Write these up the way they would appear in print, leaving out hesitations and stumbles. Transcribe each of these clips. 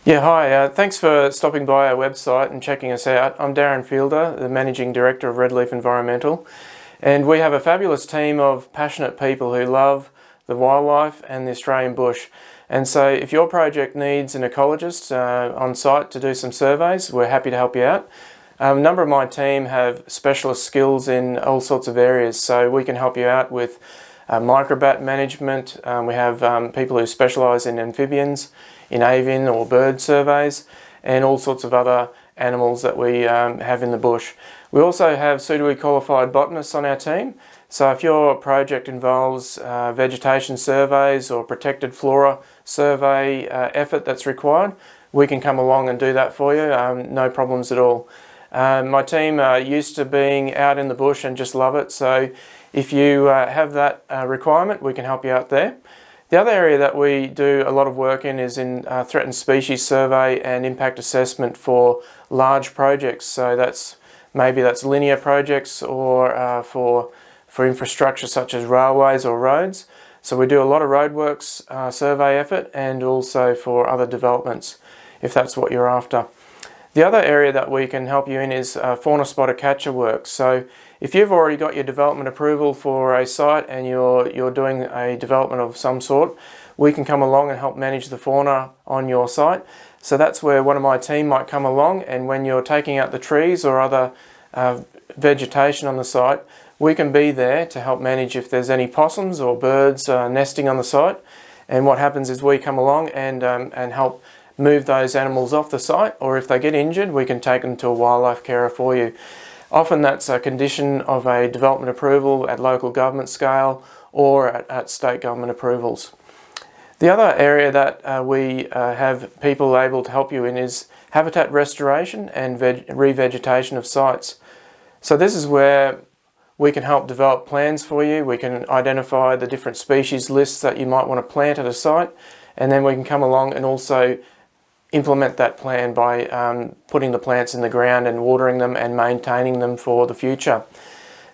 Yeah, hi. Thanks for stopping by our website and checking us out. I'm Darren Fielder, the Managing Director of Redleaf Environmental, and we have a fabulous team of passionate people who love the wildlife and the Australian bush. And so if your project needs an ecologist on site to do some surveys, we're happy to help you out. A number of my team have specialist skills in all sorts of areas, so we can help you out with microbat management. We have people who specialise in amphibians, in avian or bird surveys, and all sorts of other animals that we have in the bush. We also have suitably qualified botanists on our team, so if your project involves vegetation surveys or protected flora survey effort that's required, we can come along and do that for you, no problems at all. My team are used to being out in the bush and just love it, so if you have that requirement, we can help you out there. The other area that we do a lot of work in is in threatened species survey and impact assessment for large projects. So that's linear projects or for infrastructure such as railways or roads. So we do a lot of roadworks survey effort and also for other developments if that's what you're after. The other area that we can help you in is fauna spotter catcher work. So if you've already got your development approval for a site and you're doing a development of some sort, we can come along and help manage the fauna on your site. So that's where one of my team might come along, and when you're taking out the trees or other vegetation on the site, we can be there to help manage if there's any possums or birds nesting on the site. And what happens is we come along and help move those animals off the site, or if they get injured, we can take them to a wildlife carer for you. Often that's a condition of a development approval at local government scale or at state government approvals. The other area that we have people able to help you in is habitat restoration and revegetation of sites. So this is where we can help develop plans for you. We can identify the different species lists that you might want to plant at a site, and then we can come along and also implement that plan by putting the plants in the ground and watering them and maintaining them for the future.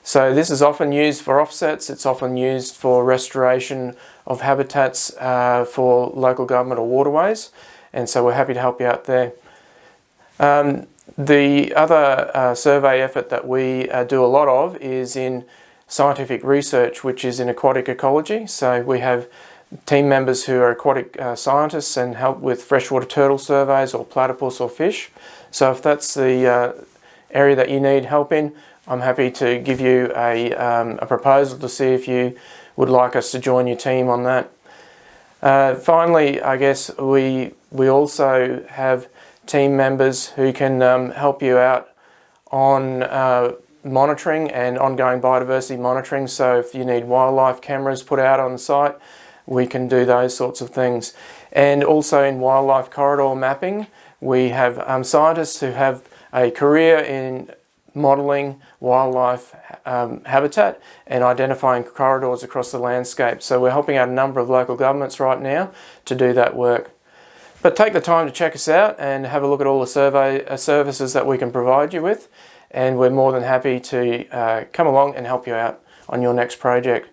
So this is often used for offsets, it's often used for restoration of habitats for local government or waterways, and so we're happy to help you out there. The other survey effort that we do a lot of is in scientific research, which is in aquatic ecology. So we have team members who are aquatic scientists and help with freshwater turtle surveys or platypus or fish. So if that's the area that you need help in, I'm happy to give you a proposal to see if you would like us to join your team on that. Finally, I guess we also have team members who can help you out on monitoring and ongoing biodiversity monitoring. So if you need wildlife cameras put out on the site, we can do those sorts of things. And also in wildlife corridor mapping, we have scientists who have a career in modelling wildlife habitat and identifying corridors across the landscape. So we're helping out a number of local governments right now to do that work. But take the time to check us out and have a look at all the services that we can provide you with, and we're more than happy to come along and help you out on your next project.